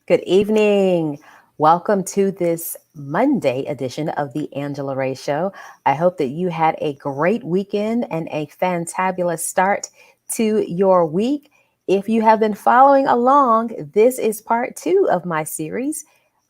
Good evening. Welcome to this Monday edition of the Angela Ray Show. I hope that you had a great weekend and a fantabulous start to your week. If you have been following along, this is part 2 of my series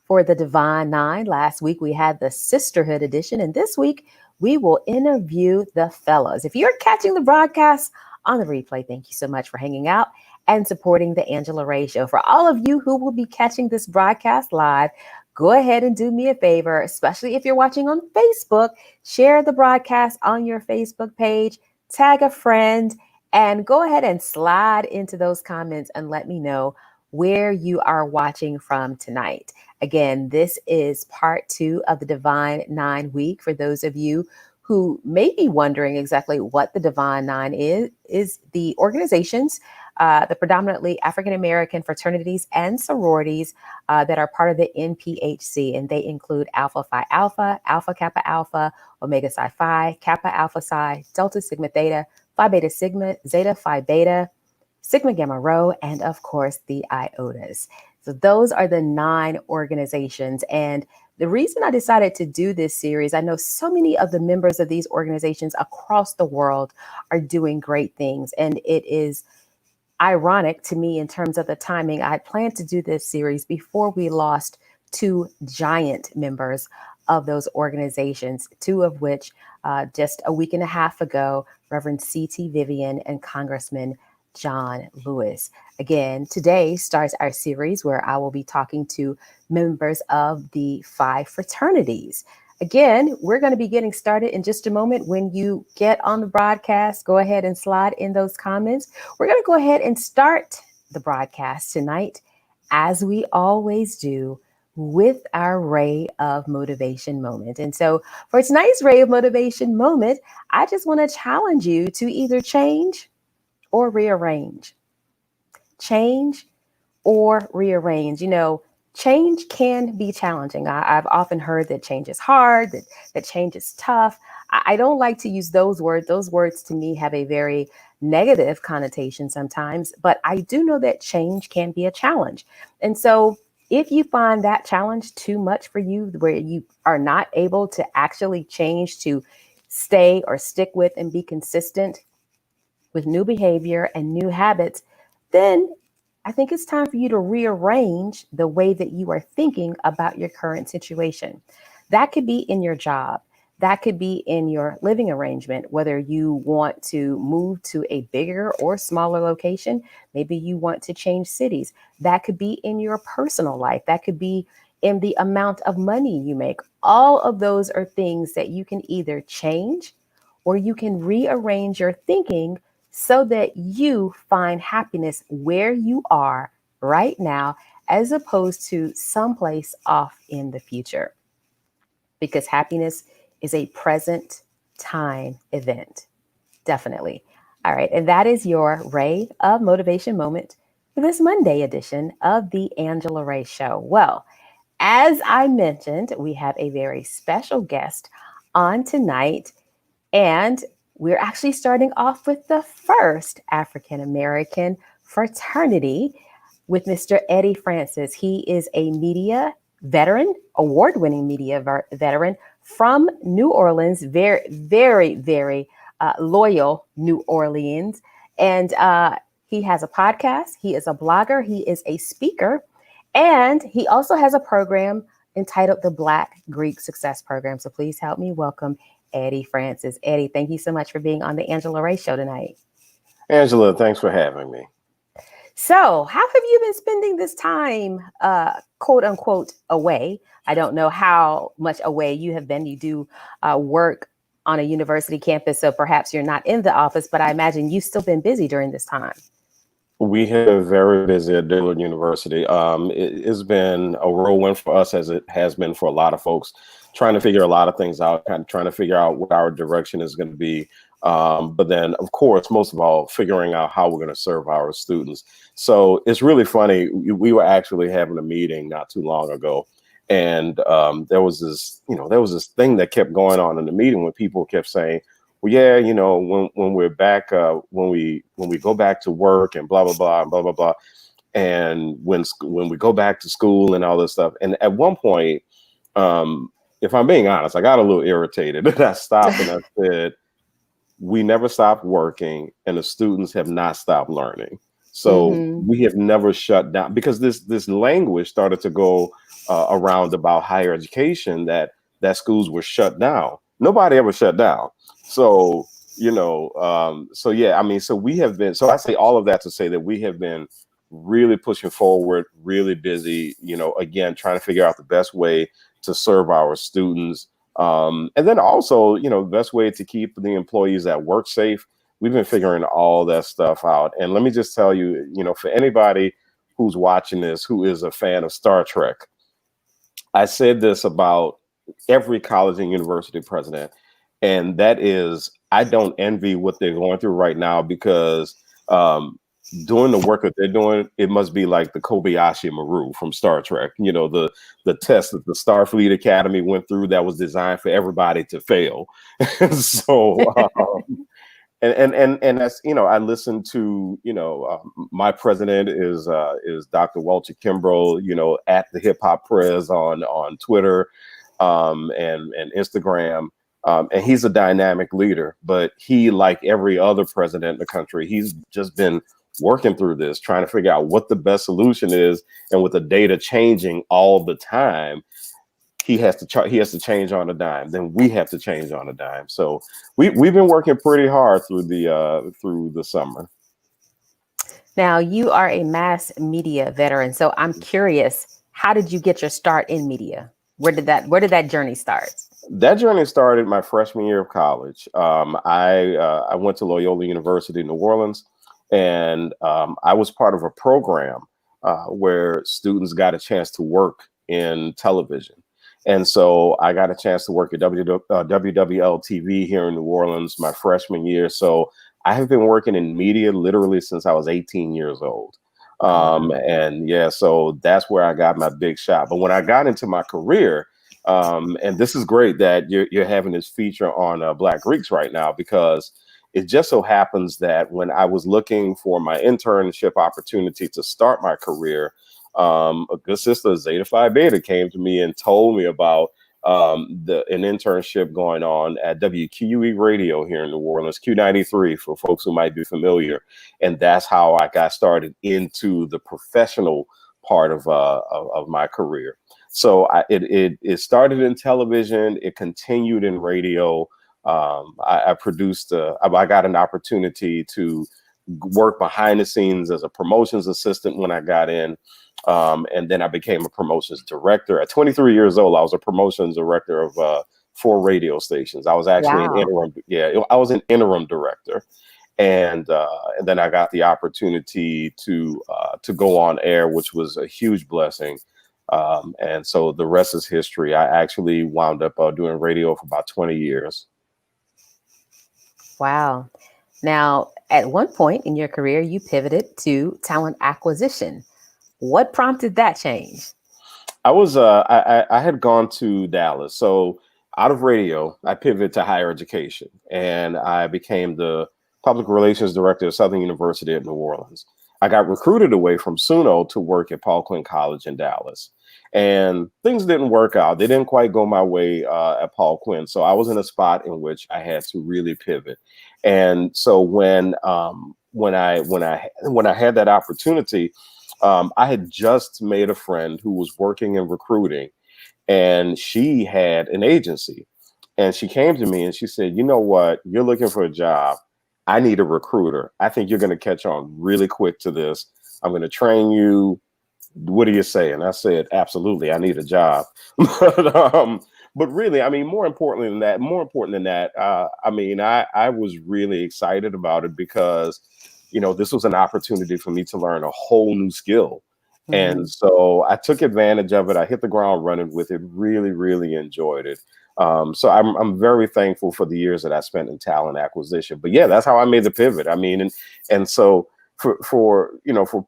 for the Divine Nine. Last week we had the Sisterhood edition, and this week we will interview the fellows. If you're catching the broadcast on the replay, thank you so much for hanging out and supporting the Angela Ray Show. For all of you who will be catching this broadcast live, go ahead and do me a favor, especially if you're watching on Facebook, share the broadcast on your Facebook page, tag a friend, and go ahead and slide into those comments and let me know where you are watching from tonight. Again, this is part 2 of the Divine Nine week. For those of you who may be wondering exactly what the Divine Nine is the organizations, the predominantly African-American fraternities and sororities that are part of the NPHC, and they include Alpha Phi Alpha, Alpha Kappa Alpha, Omega Psi Phi, Kappa Alpha Psi, Delta Sigma Theta, Phi Beta Sigma, Zeta Phi Beta, Sigma Gamma Rho, and of course the Iotas. So those are the 9 organizations. And the reason I decided to do this series, I know so many of the members of these organizations across the world are doing great things. And it is ironic to me in terms of the timing. I had planned to do this series before we lost 2 giant members of those organizations, 2 of which just a week and a half ago, Reverend C.T. Vivian and Congressman John Lewis. Again, today starts our series where I will be talking to members of the 5 fraternities. Again, we're going to be getting started in just a moment. When you get on the broadcast, go ahead and slide in those comments. We're going to go ahead and start the broadcast tonight, as we always do, with our Ray of Motivation moment. And so for tonight's Ray of Motivation moment, I just want to challenge you to either change or rearrange. Change or rearrange. You know, change can be challenging. I've often heard that change is hard, that change is tough. I don't like to use those words. Those words to me have a very negative connotation sometimes, but I do know that change can be a challenge. And so if you find that challenge too much for you, where you are not able to actually change to stay or stick with and be consistent with new behavior and new habits, then I think it's time for you to rearrange the way that you are thinking about your current situation. That could be in your job. That could be in your living arrangement, whether you want to move to a bigger or smaller location. Maybe you want to change cities. That could be in your personal life. That could be in the amount of money you make. All of those are things that you can either change or you can rearrange your thinking so that you find happiness where you are right now, as opposed to someplace off in the future. Because happiness is a present time event. Definitely. All right. And that is your Ray of Motivation moment for this Monday edition of the Angela Ray Show. Well, as I mentioned, we have a very special guest on tonight, and we're actually starting off with the first African-American fraternity with Mr. Eddie Francis. He is a media veteran, award-winning media veteran from New Orleans, very loyal New Orleans. And he has a podcast. He is a blogger. He is a speaker. And he also has a program entitled the Black Greek Success Program. So please help me welcome Eddie Francis. Eddie, thank you so much for being on the Angela Ray Show tonight. Angela, thanks for having me. So how have you been spending this time, quote unquote, away? I don't know how much away you have been. You do work on a university campus, so perhaps you're not in the office, but I imagine you've still been busy during this time. We have been very busy at Dillard University. It's been a whirlwind for us, as it has been for a lot of folks, trying to figure a lot of things out, kind of trying to figure out what our direction is going to be. But then, of course, most of all, figuring out how we're going to serve our students. So it's really funny. We were actually having a meeting not too long ago, and there was this thing that kept going on in the meeting when people kept saying, well, yeah, you know, when we're back, when we go back to work and blah, blah, blah, and blah, blah, blah, And when we go back to school and all this stuff, and at one point, if I'm being honest, I got a little irritated and I stopped and I said, we never stopped working and the students have not stopped learning. So we have never shut down, because this language started to go around about higher education, that schools were shut down. Nobody ever shut down. So, so yeah, I mean, so we have been, so I say all of that to say that we have been really pushing forward, really busy, again, trying to figure out the best way to serve our students. And then also, the best way to keep the employees at work safe. We've been figuring all that stuff out. And let me just tell you, for anybody who's watching this, who is a fan of Star Trek, I said this about every college and university president, and that is, I don't envy what they're going through right now, because doing the work that they're doing, it must be like the Kobayashi Maru from Star Trek. The test that the Starfleet Academy went through that was designed for everybody to fail. So, and that's, I listen to, my president is Dr. Walter Kimbrough, at the Hip Hop Prez on Twitter and Instagram. And he's a dynamic leader, but he, like every other president in the country, he's just been working through this, trying to figure out what the best solution is. And with the data changing all the time, he has to change on a dime. Then we have to change on a dime. So we've been working pretty hard through the summer. Now, you are a mass media veteran, so I'm curious, how did you get your start in media? Where did that journey start? That journey started my freshman year of college. I went to Loyola University in New Orleans, and I was part of a program where students got a chance to work in television. And so I got a chance to work at WWL-TV here in New Orleans my freshman year. So I have been working in media literally since I was 18 years old. And yeah, so that's where I got my big shot. But when I got into my career, and this is great that you're having this feature on Black Greeks right now, because it just so happens that when I was looking for my internship opportunity to start my career, a good sister, Zeta Phi Beta, came to me and told me about an internship going on at WQUE Radio here in New Orleans, Q93 for folks who might be familiar. And that's how I got started into the professional part of my career. So it started in television. It continued in radio. I got an opportunity to work behind the scenes as a promotions assistant when I got in. And then I became a promotions director. At 23 years old, I was a promotions director of 4 radio stations. I was actually an interim. Yeah, I was an interim director. And then I got the opportunity to go on air, which was a huge blessing. And so the rest is history. I actually wound up doing radio for about 20 years. Wow. Now, at one point in your career, you pivoted to talent acquisition. What prompted that change? I had gone to Dallas. So out of radio, I pivoted to higher education, and I became the public relations director of Southern University at New Orleans. I got recruited away from SUNO to work at Paul Quinn College in Dallas, and things didn't work out. They didn't quite go my way at Paul Quinn. So I was in a spot in which I had to really pivot. And so when I had that opportunity, I had just made a friend who was working in recruiting, and she had an agency. And she came to me and she said, "You know what? You're looking for a job. I need a recruiter. I think you're going to catch on really quick to this. I'm going to train you. What do you say?" And I said, "Absolutely. I need a job." But really, I mean, more important than that, I mean, I was really excited about it because, this was an opportunity for me to learn a whole new skill. Mm-hmm. And so I took advantage of it. I hit the ground running with it, really, really enjoyed it. So I'm very thankful for the years that I spent in talent acquisition. But yeah, that's how I made the pivot. I mean, and so for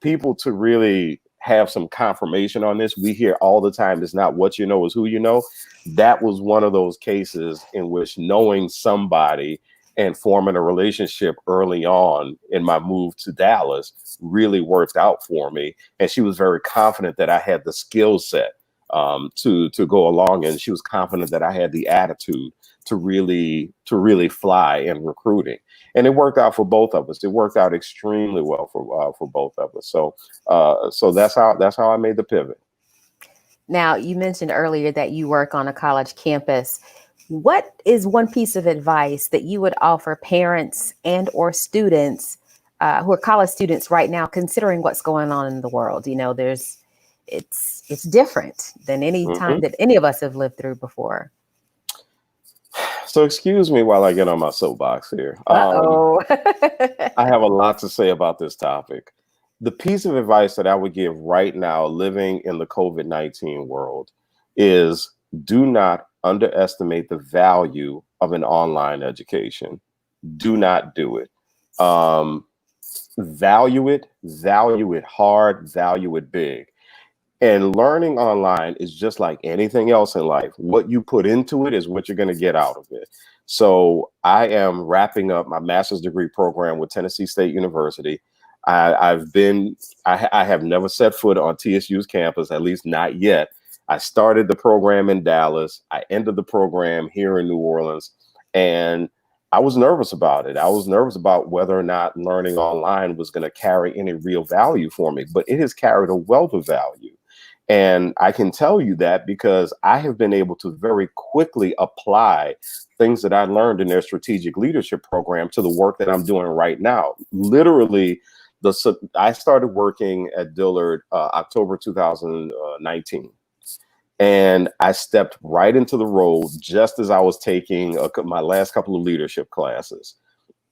people to really have some confirmation on this, we hear all the time, it's not what you know, is who you know. That was one of those cases in which knowing somebody and forming a relationship early on in my move to Dallas really worked out for me. And she was very confident that I had the skill set to go along, and she was confident that I had the attitude to really fly in recruiting. And it worked out for both of us. It worked out extremely well for both of us. So that's how I made the pivot. Now, you mentioned earlier that you work on a college campus. What is one piece of advice that you would offer parents and or students who are college students right now, considering what's going on in the world? You know, it's different than any time that any of us have lived through before. So excuse me while I get on my soapbox here. I have a lot to say about this topic. The piece of advice that I would give right now, living in the COVID-19 world, is do not underestimate the value of an online education. Do not do it. Value it hard, value it big. And learning online is just like anything else in life. What you put into it is what you're going to get out of it. So I am wrapping up my master's degree program with Tennessee State University. I have never set foot on TSU's campus, at least not yet. I started the program in Dallas. I ended the program here in New Orleans, and I was nervous about it. I was nervous about whether or not learning online was going to carry any real value for me, but it has carried a wealth of value. And I can tell you that because I have been able to very quickly apply things that I learned in their strategic leadership program to the work that I'm doing right now. Literally, I started working at Dillard October 2019. And I stepped right into the role just as I was taking my last couple of leadership classes.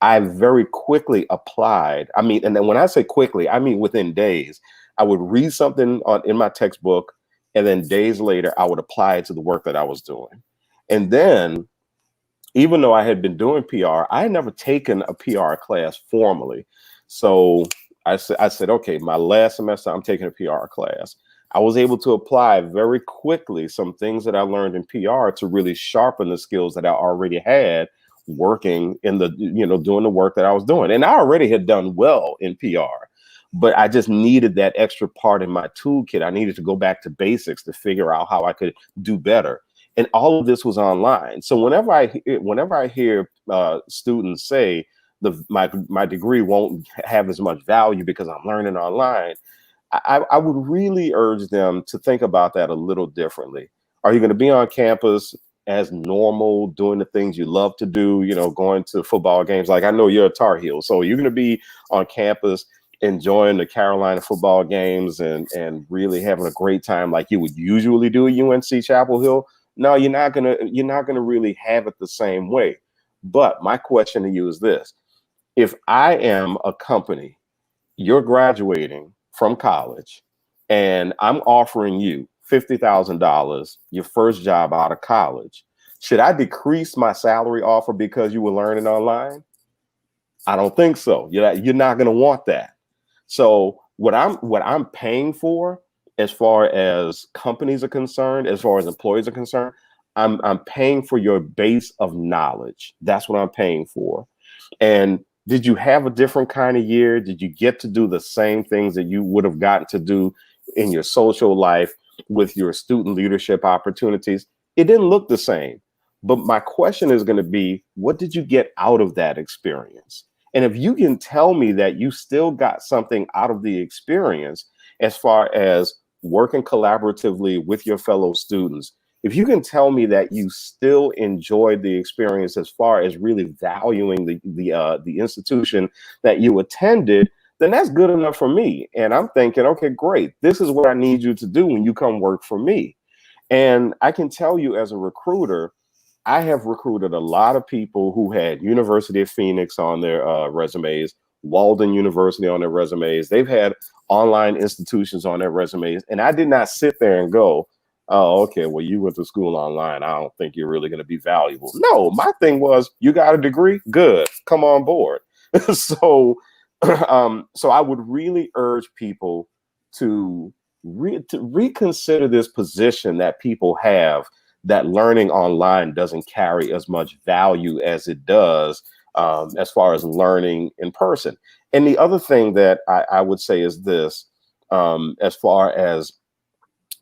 I very quickly applied. I mean, and then when I say quickly, I mean within days. I would read something in my textbook, and then days later, I would apply it to the work that I was doing. And then, even though I had been doing PR, I had never taken a PR class formally. So I said, okay, my last semester, I'm taking a PR class. I was able to apply very quickly some things that I learned in PR to really sharpen the skills that I already had working in doing the work that I was doing. And I already had done well in PR, but I just needed that extra part in my toolkit. I needed to go back to basics to figure out how I could do better. And all of this was online. So whenever I hear students say my degree won't have as much value because I'm learning online, I would really urge them to think about that a little differently. Are you going to be on campus as normal, doing the things you love to do, going to football games? Like, I know you're a Tar Heel, so you're going to be on campus enjoying the Carolina football games and really having a great time like you would usually do at UNC Chapel Hill. No, you're not gonna really have it the same way. But my question to you is this: if I am a company, you're graduating from college, and I'm offering you $50,000, your first job out of college, should I decrease my salary offer because you were learning online? I don't think so. You're not going to want that. So what I'm paying for, as far as companies are concerned, as far as employees are concerned, I'm paying for your base of knowledge. That's what I'm paying for. And did you have a different kind of year? Did you get to do the same things that you would have gotten to do in your social life with your student leadership opportunities? It didn't look the same. But my question is going to be, what did you get out of that experience? And if you can tell me that you still got something out of the experience as far as working collaboratively with your fellow students, if you can tell me that you still enjoyed the experience as far as really valuing the institution that you attended, then that's good enough for me. And I'm thinking, okay, great. This is what I need you to do when you come work for me. And I can tell you, as a recruiter, I have recruited a lot of people who had University of Phoenix on their resumes, Walden University on their resumes. They've had online institutions on their resumes. And I did not sit there and go, oh, okay, well, you went to school online. I don't think you're really going to be valuable. No, my thing was, you got a degree? Good. Come on board. So I would really urge people to reconsider this position that people have, that learning online doesn't carry as much value as it does as far as learning in person. And the other thing that I would say is this, as far as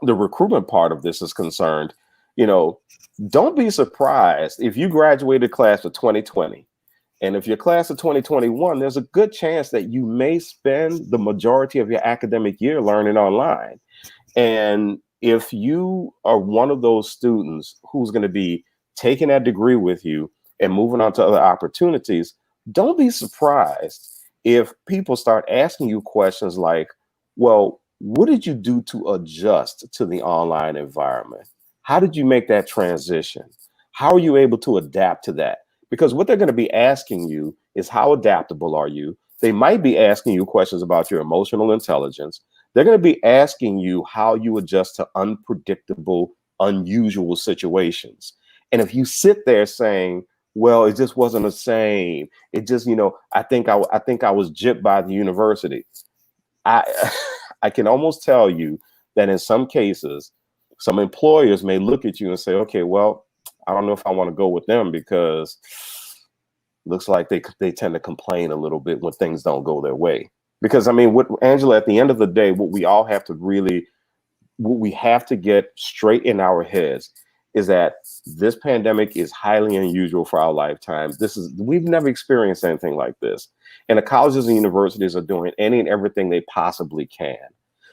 the recruitment part of this is concerned, you know, don't be surprised if you graduated class of 2020. And if your class of 2021, there's a good chance that you may spend the majority of your academic year learning online. And if you are one of those students who's going to be taking that degree with you and moving on to other opportunities, don't be surprised if people start asking you questions like, well, what did you do to adjust to the online environment? How did you make that transition? How are you able to adapt to that? Because what they're going to be asking you is, how adaptable are you? They might be asking you questions about your emotional intelligence. They're going to be asking you how you adjust to unpredictable, unusual situations. And if you sit there saying, well, it just wasn't the same, it just, I think I was gypped by the university. I I can almost tell you that in some cases, some employers may look at you and say, okay, well, I don't know if I want to go with them because looks like they tend to complain a little bit when things don't go their way. Because I mean, what Angela, at the end of the day, what we have to get straight in our heads is that this pandemic is highly unusual for our lifetime. We've never experienced anything like this. And the colleges and universities are doing any and everything they possibly can.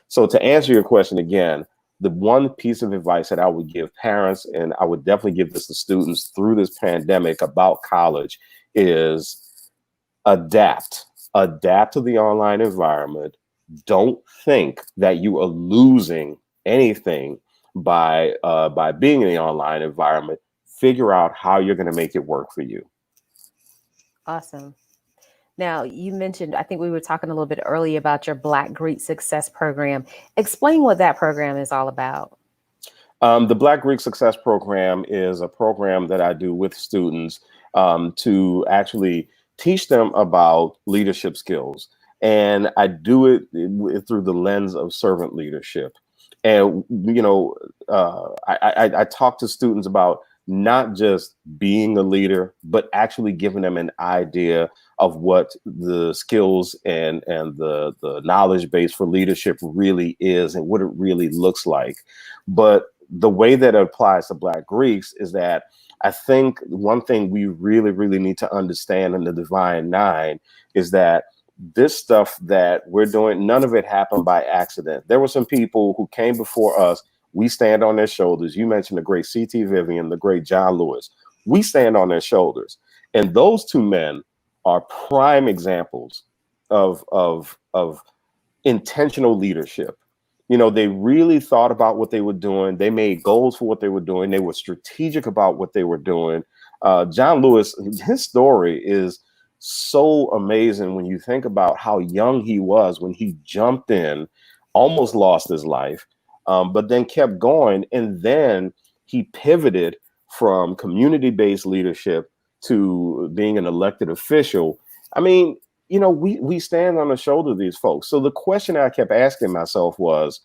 So to answer your question again, the one piece of advice that I would give parents, and I would definitely give this to students through this pandemic about college, is adapt to the online environment. Don't think that you are losing anything by being in the online environment. Figure out how you're going to make it work for you. Awesome. Now, you mentioned, I think we were talking a little bit earlier about your Black Greek Success Program. Explain what that program is all about. The Black Greek Success Program is a program that I do with students to actually teach them about leadership skills. And I do it through the lens of servant leadership. And, I talk to students about not just being a leader, but actually giving them an idea of what the skills and the knowledge base for leadership really is and what it really looks like. But the way that it applies to Black Greeks is that I think one thing we really, really need to understand in the Divine Nine is that this stuff that we're doing, none of it happened by accident. There were some people who came before us. We stand on their shoulders. You mentioned the great C.T. Vivian, the great John Lewis. We stand on their shoulders. And those two men are prime examples of intentional leadership. They really thought about what they were doing. They made goals for what they were doing. They were strategic about what they were doing. John Lewis, his story is so amazing when you think about how young he was when he jumped in, almost lost his life, but then kept going. And then he pivoted from community-based leadership to being an elected official. I mean, we stand on the shoulder of these folks. So the question I kept asking myself was,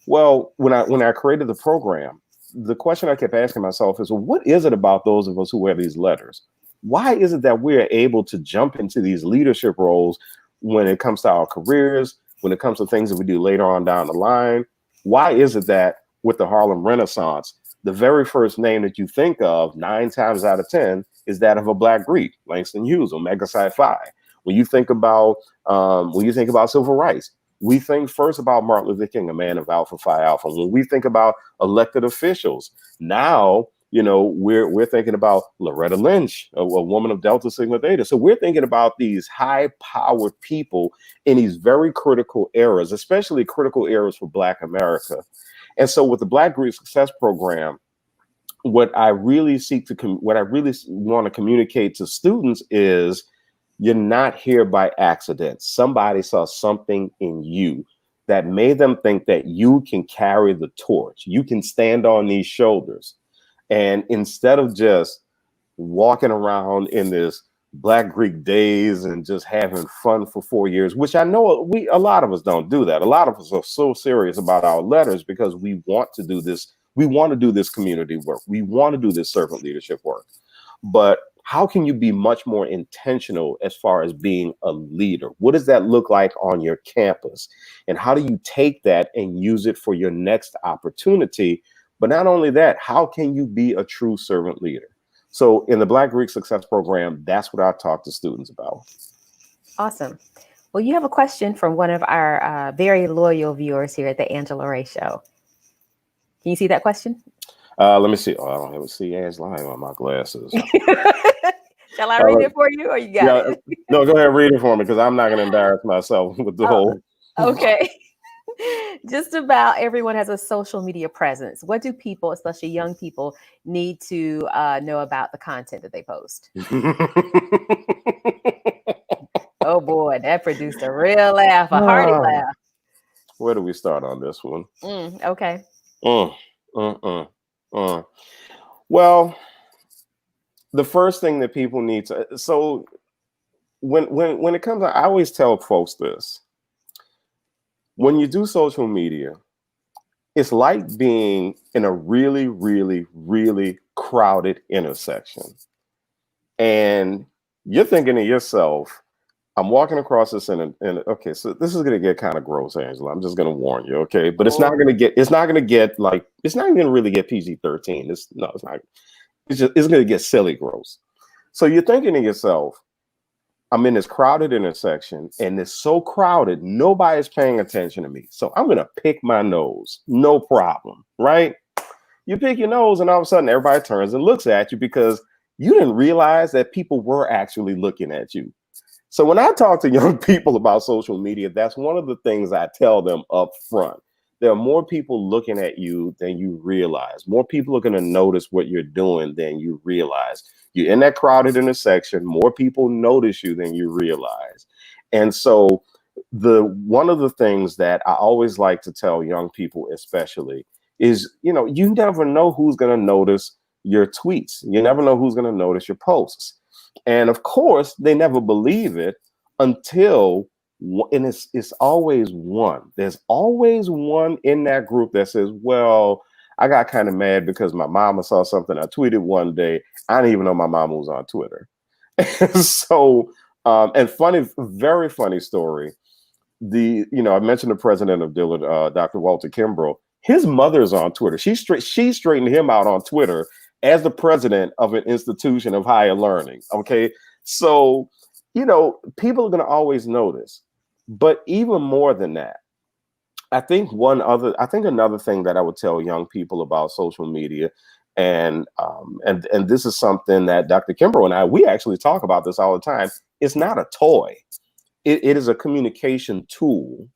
well, when I created the program, the question I kept asking myself is, well, what is it about those of us who wear these letters? Why is it that we're able to jump into these leadership roles when it comes to our careers, when it comes to things that we do later on down the line? Why is it that with the Harlem Renaissance, the very first name that you think of 9 times out of 10 is that of a Black Greek, Langston Hughes, Omega Psi Phi? When you think about civil rights, we think first about Martin Luther King, a man of Alpha Phi Alpha. When we think about elected officials, now we're thinking about Loretta Lynch, a woman of Delta Sigma Theta. So we're thinking about these high-powered people in these very critical eras, especially critical eras for Black America. And so with the Black Greek Success Program, what I really want to communicate to students is, you're not here by accident. Somebody saw something in you that made them think that you can carry the torch. You can stand on these shoulders. And instead of just walking around in this Black Greek days and just having fun for 4 years, which I know a lot of us don't do that. A lot of us are so serious about our letters because we want to do this. We want to do this community work. We want to do this servant leadership work. But how can you be much more intentional as far as being a leader? What does that look like on your campus? And how do you take that and use it for your next opportunity? But not only that, how can you be a true servant leader? So in the Black Greek Success Program, that's what I talk to students about. Awesome. Well, you have a question from one of our very loyal viewers here at the Angela Ray Show. Can you see that question? Let me see. Oh, I don't have a see Angela. I have on my glasses. Shall I read it for you, or you got it? No, go ahead, read it for me, because I'm not going to embarrass myself with the whole. Okay. Just about everyone has a social media presence. What do people, especially young people, need to know about the content that they post? Oh boy, that produced a real laugh, a hearty laugh. Where do we start on this one? Okay. Well, the first thing that people need to, so when it comes to, I always tell folks this. When you do social media, it's like being in a really, really, really crowded intersection. And you're thinking to yourself, I'm walking across this and okay, so this is going to get kind of gross, Angela. I'm just going to warn you, okay? But it's not going to get like, it's not even going to really get PG-13. It's not. It's going to get silly gross. So you're thinking to yourself, I'm in this crowded intersection and it's so crowded, nobody's paying attention to me. So I'm going to pick my nose. No problem, right? You pick your nose and all of a sudden everybody turns and looks at you because you didn't realize that people were actually looking at you. So when I talk to young people about social media, that's one of the things I tell them up front. There are more people looking at you than you realize. More people are going to notice what you're doing than you realize. You're in that crowded intersection. More people notice you than you realize. And so one of the things that I always like to tell young people, especially, is, you never know who's going to notice your tweets. You never know who's going to notice your posts. And of course, they never believe it until, and it's always one. There's always one in that group that says, well, I got kind of mad because my mama saw something I tweeted one day. I didn't even know my mama was on Twitter. So, and very funny story. I mentioned the president of Dillard, Dr. Walter Kimbrough. His mother's on Twitter. She straightened him out on Twitter as the president of an institution of higher learning. Okay. So, people are going to always notice. But even more than that, I think another thing that I would tell young people about social media, and this is something that Dr. Kimbrough and we actually talk about this all the time. It's not a toy. It is a communication tool.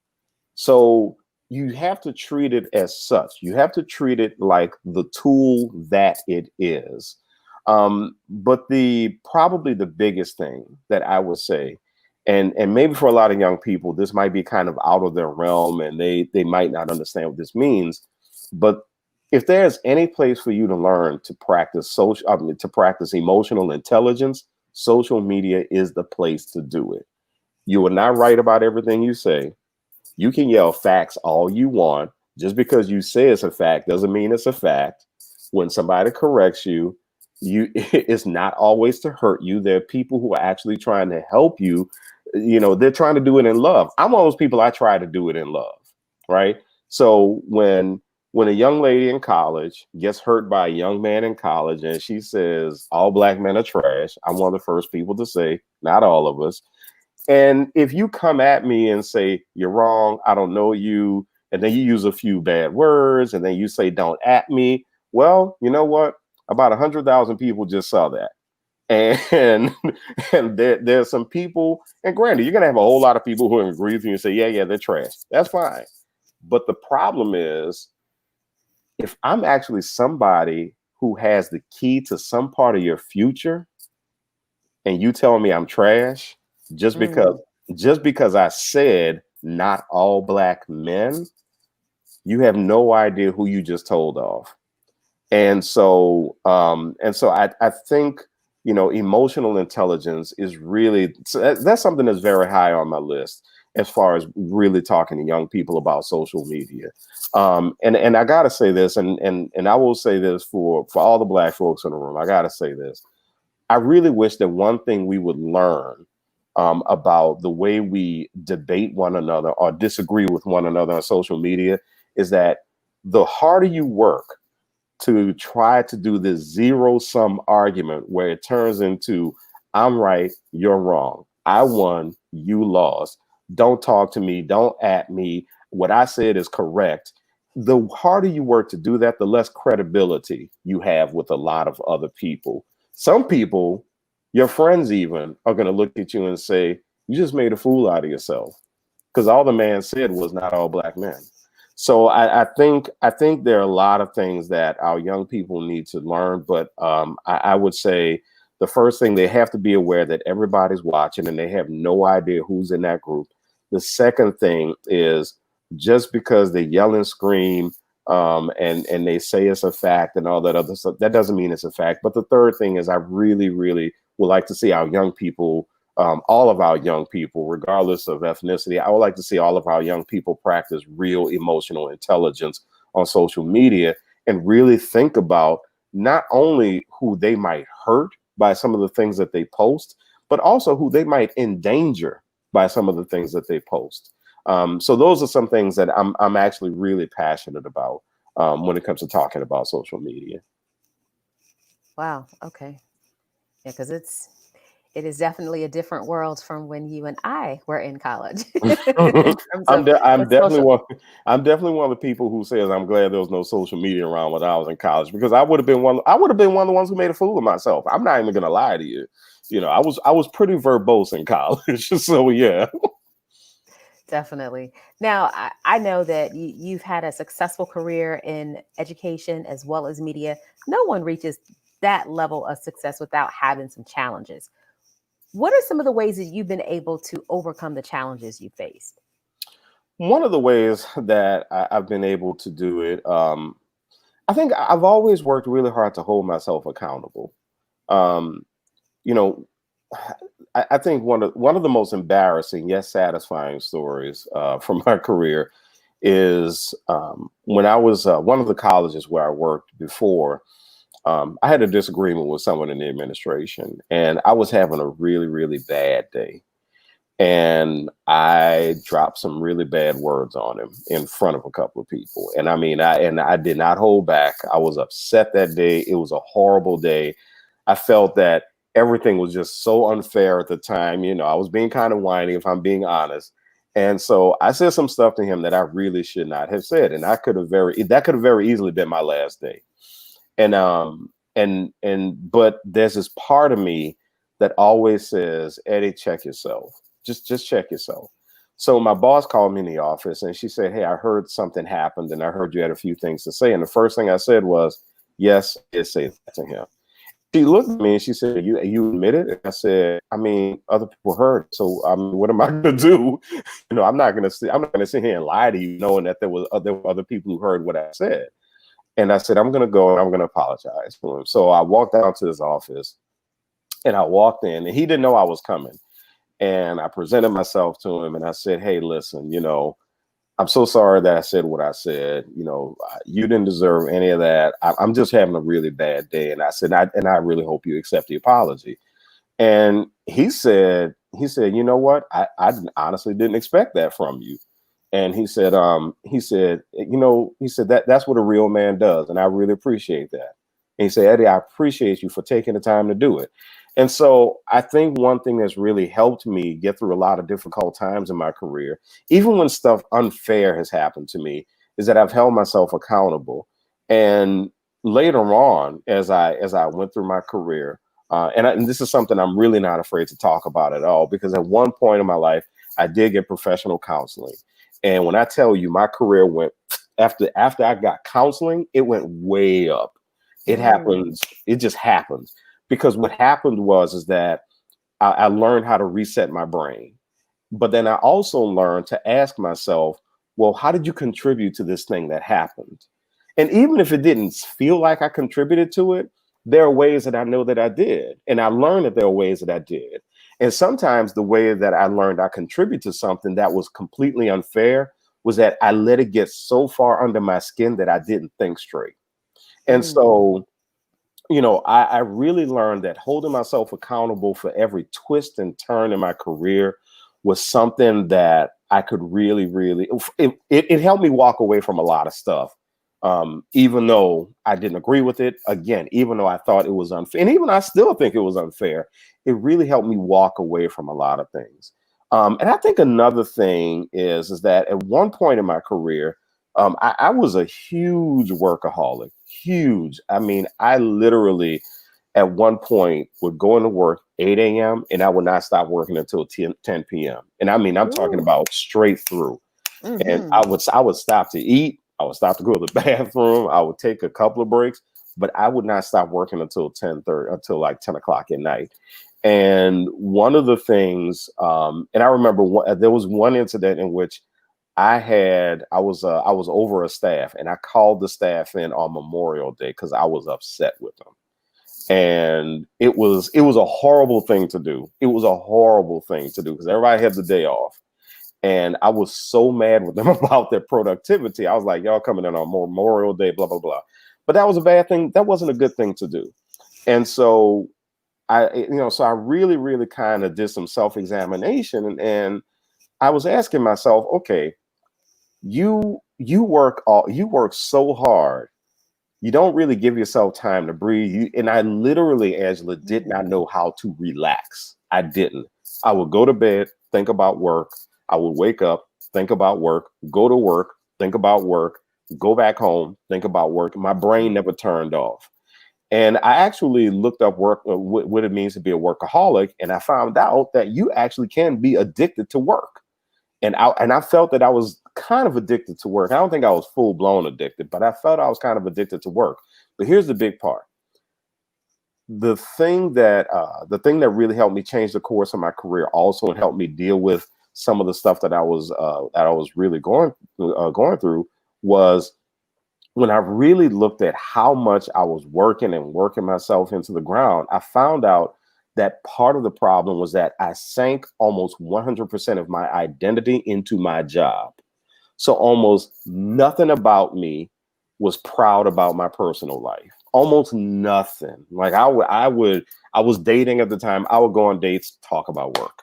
So you have to treat it as such. You have to treat it like the tool that it is. But probably the biggest thing that I would say, and maybe for a lot of young people, this might be kind of out of their realm and they might not understand what this means. But if there's any place for you to learn to practice emotional intelligence, social media is the place to do it. You are not right about everything you say. You can yell facts all you want. Just because you say it's a fact doesn't mean it's a fact. When somebody corrects you, it's not always to hurt you. There are people who are actually trying to help you. They're trying to do it in love. I'm one of those people, I try to do it in love, right? So when a young lady in college gets hurt by a young man in college and she says, all Black men are trash, I'm one of the first people to say, not all of us. And if you come at me and say, you're wrong, I don't know you, and then you use a few bad words, and then you say, don't at me. Well, you know what? About 100,000 people just saw that. And there's some people, and granted, you're going to have a whole lot of people who agree with you and say, yeah, they're trash. That's fine. But the problem is, if I'm actually somebody who has the key to some part of your future, and you tell me I'm trash, just because I said not all Black men, you have no idea who you just told off. And so I think, emotional intelligence is really, that's something that's very high on my list as far as really talking to young people about social media. And I got to say this, and I will say this for all the Black folks in the room, I got to say this. I really wish that one thing we would learn about the way we debate one another or disagree with one another on social media is that the harder you work to try to do this zero sum argument where it turns into I'm right, you're wrong. I won, you lost. Don't talk to me, don't at me. What I said is correct. The harder you work to do that, the less credibility you have with a lot of other people. Some people, your friends even, are going to look at you and say, you just made a fool out of yourself because all the man said was not all black men. So I think there are a lot of things that our young people need to learn, but I would say the first thing, they have to be aware that everybody's watching and they have no idea who's in that group. The second thing is just because they yell and scream and they say it's a fact and all that other stuff, that doesn't mean it's a fact. But the third thing is I really, really would like to see our young people, all of our young people, regardless of ethnicity, I would like to see all of our young people practice real emotional intelligence on social media and really think about not only who they might hurt by some of the things that they post, but also who they might endanger by some of the things that they post. So those are some things that I'm actually really passionate about when it comes to talking about social media. Wow. Okay. Yeah, because it is definitely a different world from when you and I were in college in terms of I'm what definitely social. one. I'm definitely one of the people who says I'm glad there was no social media around when I was in college because I would have been one. I would have been one of the ones who made a fool of myself. I'm not even gonna lie to you. You know, I was pretty verbose in college. So yeah. Definitely. Now, I know that you've had a successful career in education as well as media. No one reaches that level of success without having some challenges. What are some of the ways that you've been able to overcome the challenges you faced? One of the ways that I've been able to do it, I think I've always worked really hard to hold myself accountable. Um, you know, I think one of the most embarrassing yet satisfying stories from my career is when I was one of the colleges where I worked before. I had a disagreement with someone in the administration, and I was having a really, really bad day. And I dropped some really bad words on him in front of a couple of people. And I mean, I did not hold back. I was upset that day. It was a horrible day. I felt that everything was just so unfair at the time. You know, I was being kind of whiny, if I'm being honest. And so I said some stuff to him that I really should not have said. And that could have very easily been my last day. But there's this part of me that always says, Eddie, check yourself. Just check yourself. So my boss called me in the office and she said, hey, I heard something happened and I heard you had a few things to say. And the first thing I said was, yes, I did say that to him. She looked at me and she said, you admit it? And I said, I mean, other people heard. So I mean, what am I gonna do? You know, I'm not gonna sit here and lie to you knowing that there were other people who heard what I said. And I said, I'm going to go and I'm going to apologize to him. So I walked down to his office and I walked in and he didn't know I was coming. And I presented myself to him and I said, hey, listen, you know, I'm so sorry that I said what I said. You know, you didn't deserve any of that. I'm just having a really bad day. And I said, I really hope you accept the apology. And he said, you know what? I honestly didn't expect that from you. And he said that's what a real man does. And I really appreciate that. And he said, Eddie, I appreciate you for taking the time to do it. And so I think one thing that's really helped me get through a lot of difficult times in my career, even when stuff unfair has happened to me, is that I've held myself accountable. And later on, as I went through my career, and this is something I'm really not afraid to talk about at all, because at one point in my life, I did get professional counseling. And when I tell you my career went after I got counseling, it went way up. It Mm, happens. It just happens because what happened is that I learned how to reset my brain. But then I also learned to ask myself, well, how did you contribute to this thing that happened? And even if it didn't feel like I contributed to it, there are ways that I know that I did. And I learned that there are ways that I did. And sometimes the way that I learned I contribute to something that was completely unfair was that I let it get so far under my skin that I didn't think straight. And mm, so I really learned that holding myself accountable for every twist and turn in my career was something that I could really, really, it helped me walk away from a lot of stuff. Even though I didn't agree with it, again, even though I thought it was unfair, and even I still think it was unfair, it really helped me walk away from a lot of things. And I think another thing is that at one point in my career, I was a huge workaholic, huge. I mean, I literally at one point would go into work 8 a.m. and I would not stop working until 10 p.m. And I mean, I'm talking Ooh. about straight through. And Mm-hmm. I would stop to eat. I would stop to go to the bathroom. I would take a couple of breaks, but I would not stop working until 10:30, until like 10 o'clock at night. And one of the things, and I remember there was one incident in which I was over a staff, and I called the staff in on Memorial Day because I was upset with them. And it was a horrible thing to do. It was a horrible thing to do because everybody had the day off. And I was so mad with them about their productivity. I was like, y'all coming in on Memorial Day, blah, blah, blah. But that was a bad thing. That wasn't a good thing to do. And so I really, really kind of did some self-examination, and I was asking myself, okay, you work so hard. You don't really give yourself time to breathe. And I literally, Angela, did not know how to relax. I didn't. I would go to bed, think about work. I would wake up, think about work, go to work, think about work, go back home, think about work. My brain never turned off. And I actually looked up what it means to be a workaholic, and I found out that you actually can be addicted to work. And I felt that I was kind of addicted to work. I don't think I was full blown addicted, but I felt I was kind of addicted to work. But here's the big part. The thing that really helped me change the course of my career also and helped me deal with some of the stuff that I was really going through was when I really looked at how much I was working and working myself into the ground. I found out that part of the problem was that I sank almost 100% of my identity into my job. So almost nothing about me was proud about my personal life. Almost nothing. Like I was dating at the time. I would go on dates, talk about work.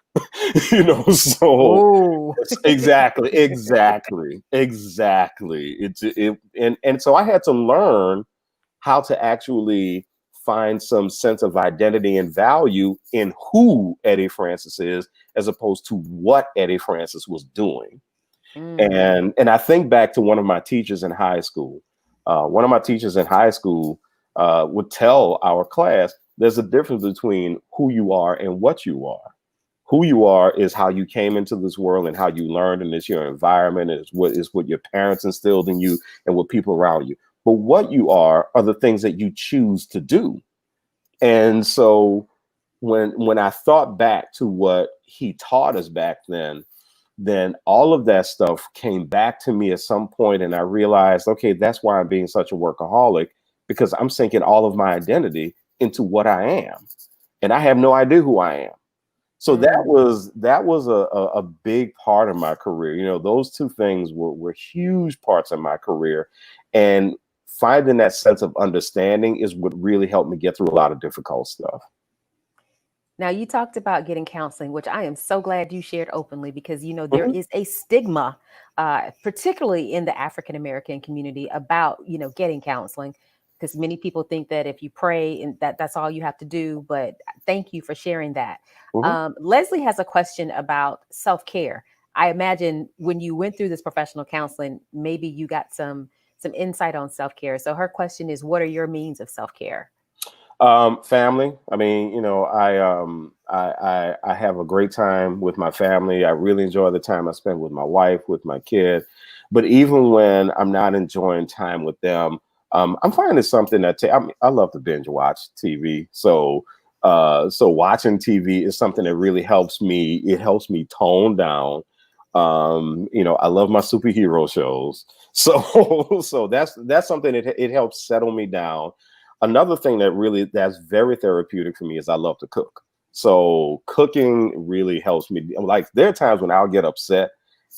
So Oh. exactly. And so I had to learn how to actually find some sense of identity and value in who Eddie Francis is, as opposed to what Eddie Francis was doing. Mm. And I think back to one of my teachers in high school. One of my teachers in high school would tell our class, there's a difference between who you are and what you are. Who you are is how you came into this world and how you learned, and it's your environment, and it's what your parents instilled in you and what people around you. But what you are the things that you choose to do. And so when I thought back to what he taught us back then all of that stuff came back to me at some point, and I realized, okay, that's why I'm being such a workaholic, because I'm sinking all of my identity into what I am, and I have no idea who I am. So Mm. that was a big part of my career. Those two things were huge parts of my career, and finding that sense of understanding is what really helped me get through a lot of difficult stuff. Now, you talked about getting counseling, which I am so glad you shared openly because, there Mhm. is a stigma, particularly in the African American community about, getting counseling because many people think that if you pray and that's all you have to do. But thank you for sharing that. Mhm. Leslie has a question about self-care. I imagine when you went through this professional counseling, maybe you got some insight on self-care. So her question is, what are your means of self-care? Family. I mean, I have a great time with my family. I really enjoy the time I spend with my wife, with my kid. But even when I'm not enjoying time with them, I'm finding something I love to binge watch TV. So watching TV is something that really helps me. It helps me tone down. I love my superhero shows. So that's something that it helps settle me down. Another thing that's very therapeutic for me is I love to cook. So cooking really helps me. Like there are times when I'll get upset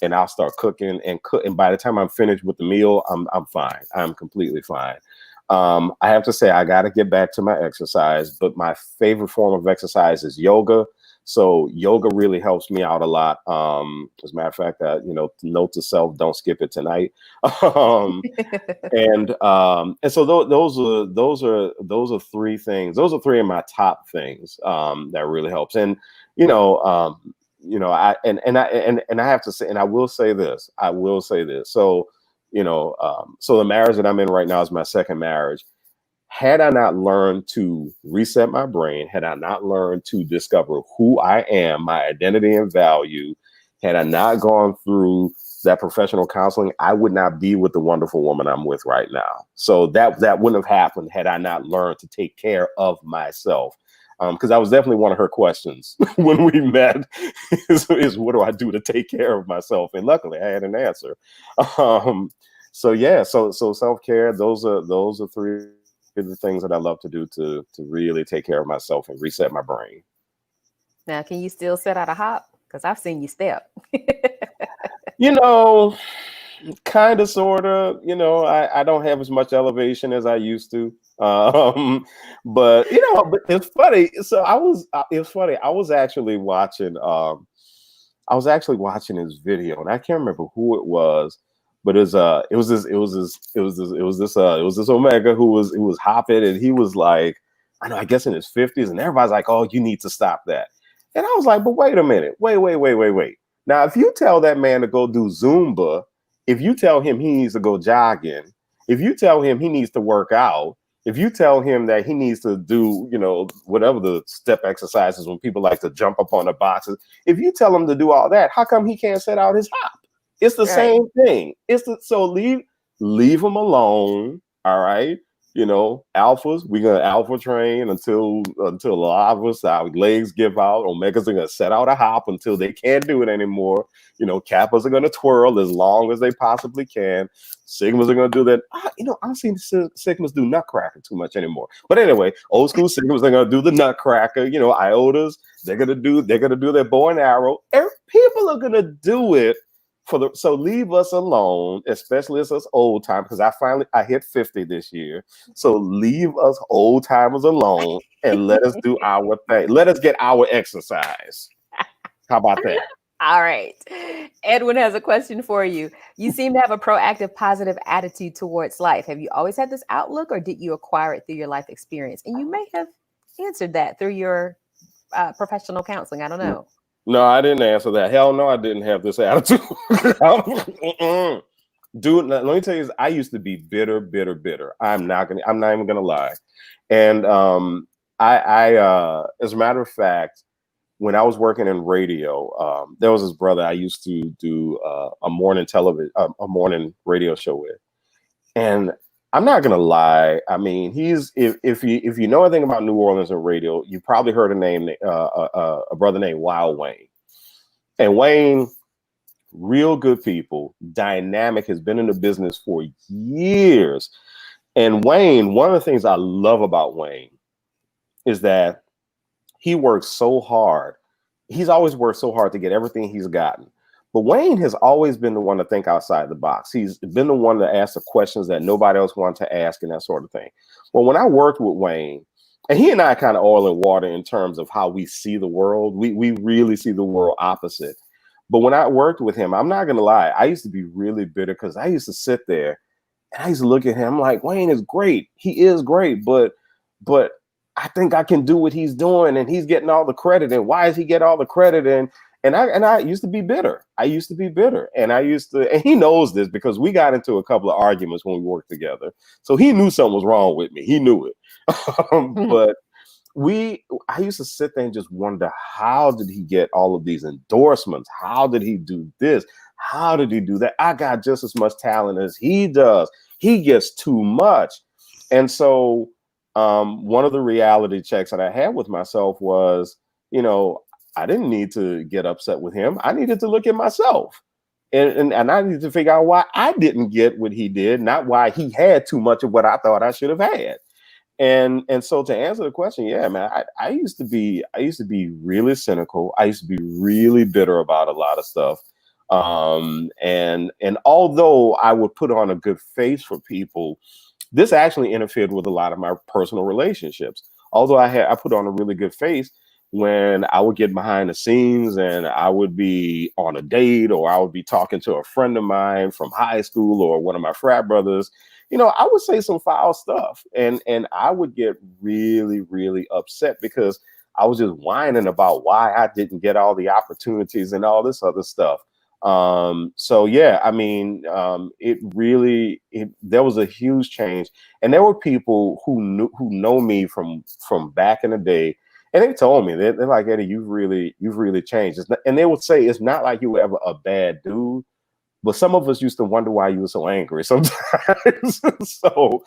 and I'll start cooking and by the time I'm finished with the meal, I'm fine. I'm completely fine. I have to say, I got to get back to my exercise, but my favorite form of exercise is yoga. So yoga really helps me out a lot. As a matter of fact, note to self, don't skip it tonight. um, and so those are three things. Those are three of my top things that really helps. And I have to say, and I will say this. So so the marriage that I'm in right now is my second marriage. Had I not learned to reset my brain, had I not learned to discover who I am, my identity and value, had I not gone through that professional counseling, I would not be with the wonderful woman I'm with right now. So that wouldn't have happened had I not learned to take care of myself. Because that was definitely one of her questions when we met is what do I do to take care of myself? And luckily I had an answer. So self-care, those are three of the things that I love to do to really take care of myself and reset my brain. Now, can you still set out a hop? Because I've seen you step. Kind of, sort of. I don't have as much elevation as I used to. But it's funny. So it's funny. I was actually watching his video, and I can't remember who it was, but it was this Omega who was hopping, and he was like, I guess in his 50s, and everybody's like, oh, you need to stop that. And I was like, but wait a minute, wait. Now, if you tell that man to go do Zumba, if you tell him he needs to go jogging, if you tell him he needs to work out, if you tell him that he needs to do, whatever the step exercises when people like to jump up on the boxes, if you tell him to do all that, how come he can't set out his hop? It's the same thing. So leave him alone. All right. Alphas, we're gonna alpha train until a lot of us, our legs give out. Omegas are gonna set out a hop until they can't do it anymore. Kappas are gonna twirl as long as they possibly can. Sigmas are gonna do that. I don't see Sigmas do nutcracker too much anymore. But anyway, old school Sigmas are gonna do the nutcracker. Iotas, they're gonna do their bow and arrow. People are gonna do it. So leave us alone, especially as us old timers, because I hit 50 this year. So leave us old timers alone and let us do our thing. Let us get our exercise. How about that? All right. Edwin has a question for you. You seem to have a proactive, positive attitude towards life. Have you always had this outlook, or did you acquire it through your life experience? And you may have answered that through your professional counseling. I don't know. No, I didn't answer that. Hell no, I didn't have this attitude. Dude, let me tell you, I used to be bitter. I'm not even gonna lie. And I as a matter of fact, when I was working in radio, there was this brother I used to do a morning radio show with. And I'm not gonna lie. I mean, he's if you know anything about New Orleans and radio, you probably heard a brother named Wild Wayne. And Wayne, real good people, dynamic, has been in the business for years. And Wayne, one of the things I love about Wayne is that he works so hard. He's always worked so hard to get everything he's gotten. But Wayne has always been the one to think outside the box. He's been the one to ask the questions that nobody else wanted to ask and that sort of thing. Well, when I worked with Wayne, and he and I kind of oil and water in terms of how we see the world. We really see the world opposite. But when I worked with him, I'm not going to lie, I used to be really bitter because I used to sit there and I used to look at him like, Wayne is great. He is great, but I think I can do what he's doing and he's getting all the credit. And why does he get all the credit? And I used to be bitter. And he knows this because we got into a couple of arguments when we worked together. So he knew something was wrong with me. He knew it. But I used to sit there and just wonder, how did he get all of these endorsements? How did he do this? How did he do that? I got just as much talent as he does. He gets too much. And so one of the reality checks that I had with myself was, I didn't need to get upset with him. I needed to look at myself. And I needed to figure out why I didn't get what he did, not why he had too much of what I thought I should have had. And so to answer the question, yeah, man, I used to be really cynical. I used to be really bitter about a lot of stuff. And although I would put on a good face for people, this actually interfered with a lot of my personal relationships. Although I put on a really good face when I would get behind the scenes and I would be on a date, or I would be talking to a friend of mine from high school or one of my frat brothers. I would say some foul stuff, and I would get really, really upset because I was just whining about why I didn't get all the opportunities and all this other stuff. So yeah, I mean, there was a huge change, and there were people who know me from back in the day, and they told me they're like, Eddie, you've really changed. And they would say it's not like you were ever a bad dude, but some of us used to wonder why you were so angry sometimes. So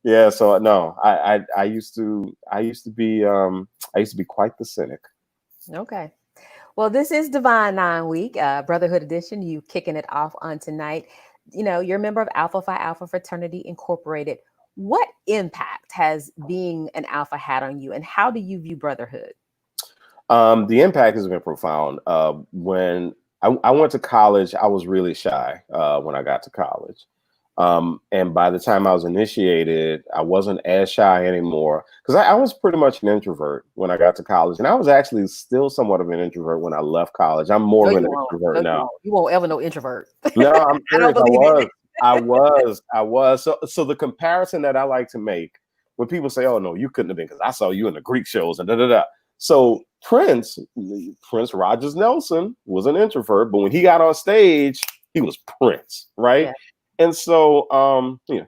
yeah, so no, I used to be quite the cynic. Okay. Well, this is Divine Nine Week, Brotherhood Edition. You kicking it off on tonight. You're a member of Phi Alpha Fraternity Incorporated. What impact has being an Alpha had on you, and how do you view brotherhood? The impact has been profound. When I went to college, I was really shy when I got to college. And by the time I was initiated, I wasn't as shy anymore, because I was pretty much an introvert when I got to college. And I was actually still somewhat of an introvert when I left college. I'm more of an extrovert now. You won't ever know introvert. No, I'm I don't serious. believe it. I was. So the comparison that I like to make when people say, "Oh no, you couldn't have been," because I saw you in the Greek shows and da da da. So Prince Rogers Nelson was an introvert, but when he got on stage, he was Prince, right? Yeah. And so,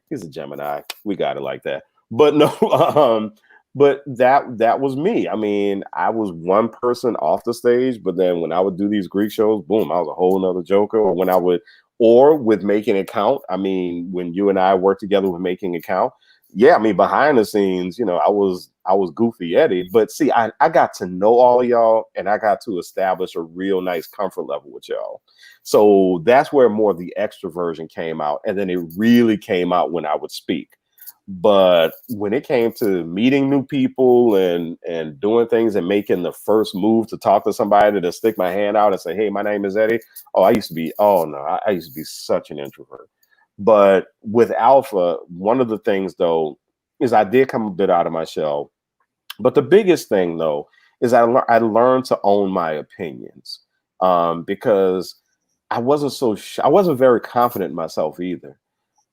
he's a Gemini. We got it like that. But no, but that was me. I mean, I was one person off the stage, but then when I would do these Greek shows, boom, I was a whole nother joker. Or with Making It Count. I mean, when you and I worked together with Making It Count, yeah, I mean, behind the scenes, I was Goofy Eddie. But see, I got to know all of y'all, and I got to establish a real nice comfort level with y'all. So that's where more of the extroversion came out. And then it really came out when I would speak. But when it came to meeting new people and doing things and making the first move to talk to somebody, to stick my hand out and say, "Hey, my name is Eddie." I used to be such an introvert. But with Alpha, one of the things though is I did come a bit out of my shell. But the biggest thing though is I learned to own my opinions, because I wasn't very confident in myself either.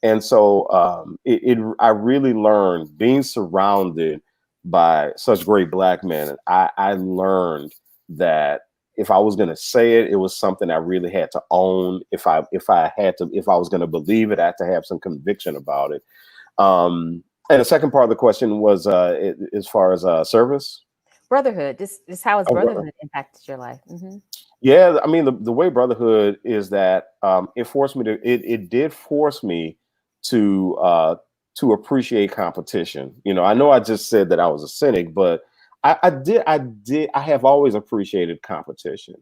And so I really learned, being surrounded by such great Black men. I learned that if I was going to say it, it was something I really had to own. If I was going to believe it, I had to have some conviction about it. And the second part of the question was as far as service. Brotherhood. This how has brotherhood impacted your life? Mm-hmm. Yeah, I mean, the way brotherhood is that it did force me to appreciate competition. I know I just said that I was a cynic, but I have always appreciated competition.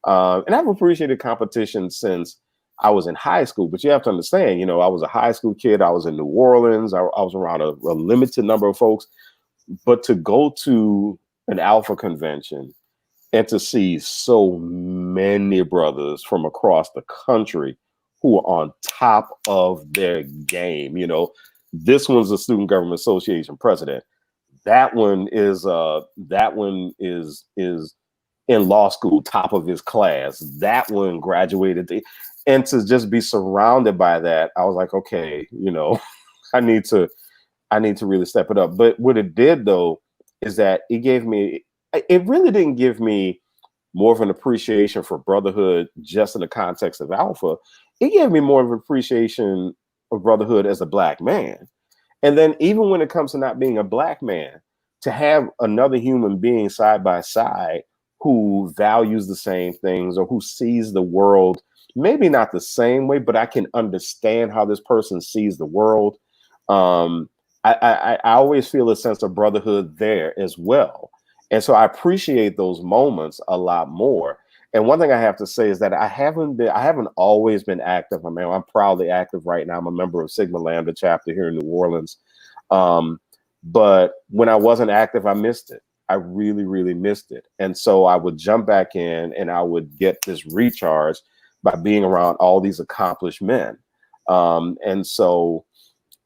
And I've appreciated competition since I was in high school. But you have to understand, I was a high school kid. I was in New Orleans. I was around a limited number of folks. But to go to an Alpha convention and to see so many brothers from across the country who are on top of their game. This one's the Student Government Association president. That one is in law school, top of his class. That one graduated. And to just be surrounded by that, I was like, okay, I need to really step it up. But what it did though is that it really didn't give me more of an appreciation for brotherhood just in the context of Alpha. It gave me more of an appreciation of brotherhood as a Black man. And then even when it comes to not being a Black man, to have another human being side by side who values the same things, or who sees the world maybe not the same way, but I can understand how this person sees the world. I always feel a sense of brotherhood there as well. And so I appreciate those moments a lot more. And one thing I have to say is that I haven't always been active. I mean, I'm proudly active right now. I'm a member of Sigma Lambda chapter here in New Orleans. But when I wasn't active, I missed it. I really, really missed it. And so I would jump back in and I would get this recharge by being around all these accomplished men. And so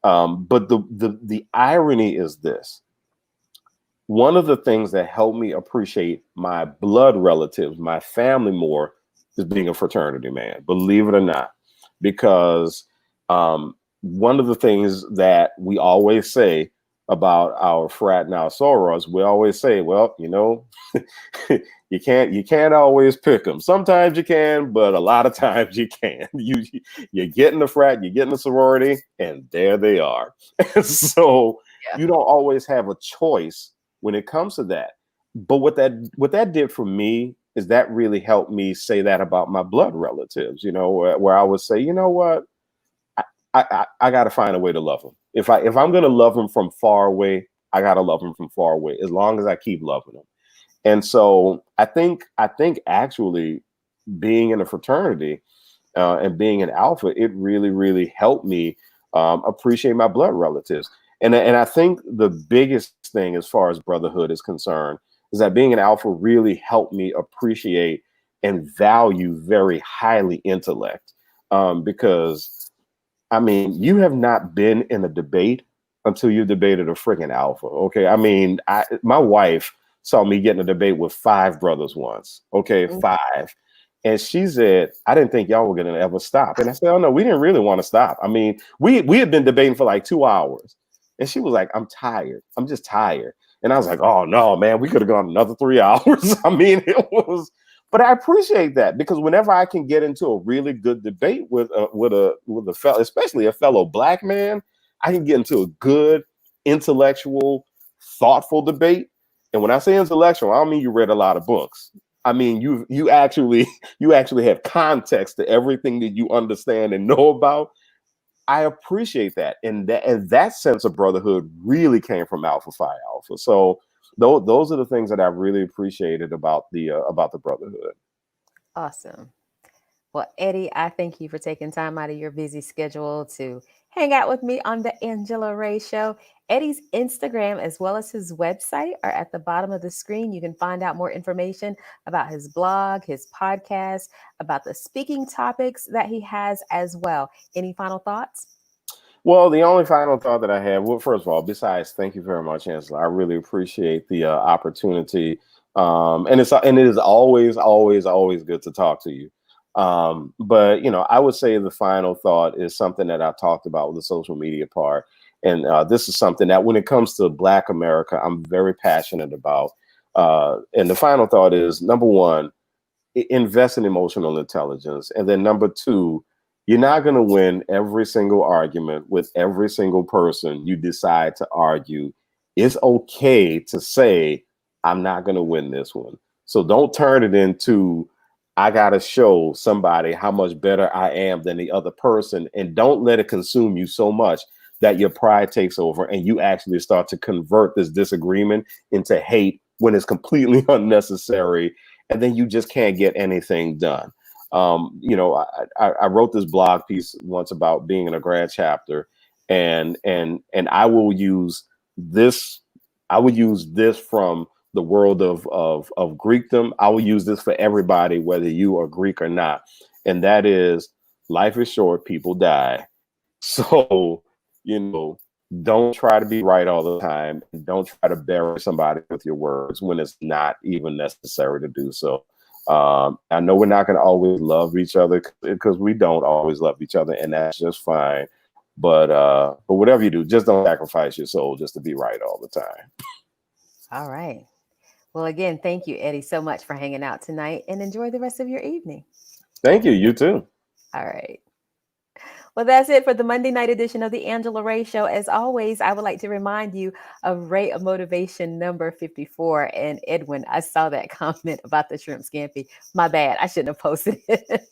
But the irony is this: one of the things that helped me appreciate my blood relatives, my family more, is being a fraternity man, believe it or not. Because one of the things that we always say about our frat and our sorors, we always say, well, you can't always pick them. Sometimes you can, but a lot of times you can't. You get in the frat, you get in the sorority, and there they are. So Yeah. you don't always have a choice when it comes to that. But what that did for me is that really helped me say that about my blood relatives, where I would say, you know what, I got to find a way to love them. If I'm gonna love them from far away, I gotta love them from far away. As long as I keep loving them. And so I think actually being in a fraternity and being an alpha, it really really helped me appreciate my blood relatives. And I think the biggest thing as far as brotherhood is concerned is that being an alpha really helped me appreciate and value very highly intellect, because I mean, you have not been in a debate until you debated a freaking alpha. Okay. I mean, my wife saw me get in a debate with five brothers once. Okay, Mm. five. And she said, I didn't think y'all were gonna ever stop. And I said, oh no, we didn't really want to stop. I mean, we had been debating for like 2 hours. And she was like, I'm tired. I'm just tired. And I was like, oh no, man, we could have gone another 3 hours. I mean, it was, but I appreciate that because whenever I can get into a really good debate with a fellow, especially a fellow black man, I can get into a good, intellectual, thoughtful debate. And when I say intellectual, I don't mean you read a lot of books. I mean you actually you actually have context to everything that you understand and know about. I appreciate that, and that sense of brotherhood really came from Alpha Phi Alpha. So those are the things that I really appreciated about the brotherhood. Awesome. Well, Eddie, I thank you for taking time out of your busy schedule to hang out with me on the Angela Ray Show. Eddie's Instagram as well as his website are at the bottom of the screen. You can find out more information about his blog, his podcast, about the speaking topics that he has as well. Any final thoughts? Well, the only final thought that I have, well, first of all, besides thank you very much, Angela, I really appreciate the opportunity, and it is always, always, always good to talk to you. But I would say the final thought is something that I talked about with the social media part, and this is something that, when it comes to Black America, I'm very passionate about. And the final thought is, number one, invest in emotional intelligence. And then number two, you're not going to win every single argument with every single person you decide to argue. It's okay to say, I'm not going to win this one. So don't turn it into, I got to show somebody how much better I am than the other person. And don't let it consume you so much that your pride takes over and you actually start to convert this disagreement into hate when it's completely unnecessary, and then you just can't get anything done. I wrote this blog piece once about being in a grad chapter, and I will use this. I would use this from the world of Greekdom. I will use this for everybody, whether you are Greek or not, and that is, life is short, people die. So, don't try to be right all the time. And don't try to bury somebody with your words when it's not even necessary to do so. I know we're not going to always love each other because we don't always love each other, and that's just fine. But whatever you do, just don't sacrifice your soul just to be right all the time. All right. Well, again, thank you, Eddie, so much for hanging out tonight and enjoy the rest of your evening. Thank you. You too. All right. Well, that's it for the Monday night edition of the Angela Ray Show. As always, I would like to remind you of Ray of Motivation number 54. And Edwin, I saw that comment about the shrimp scampi. My bad. I shouldn't have posted it.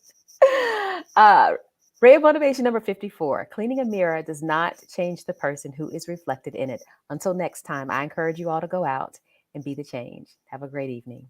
Ray of Motivation number 54. Cleaning a mirror does not change the person who is reflected in it. Until next time, I encourage you all to go out and be the change. Have a great evening.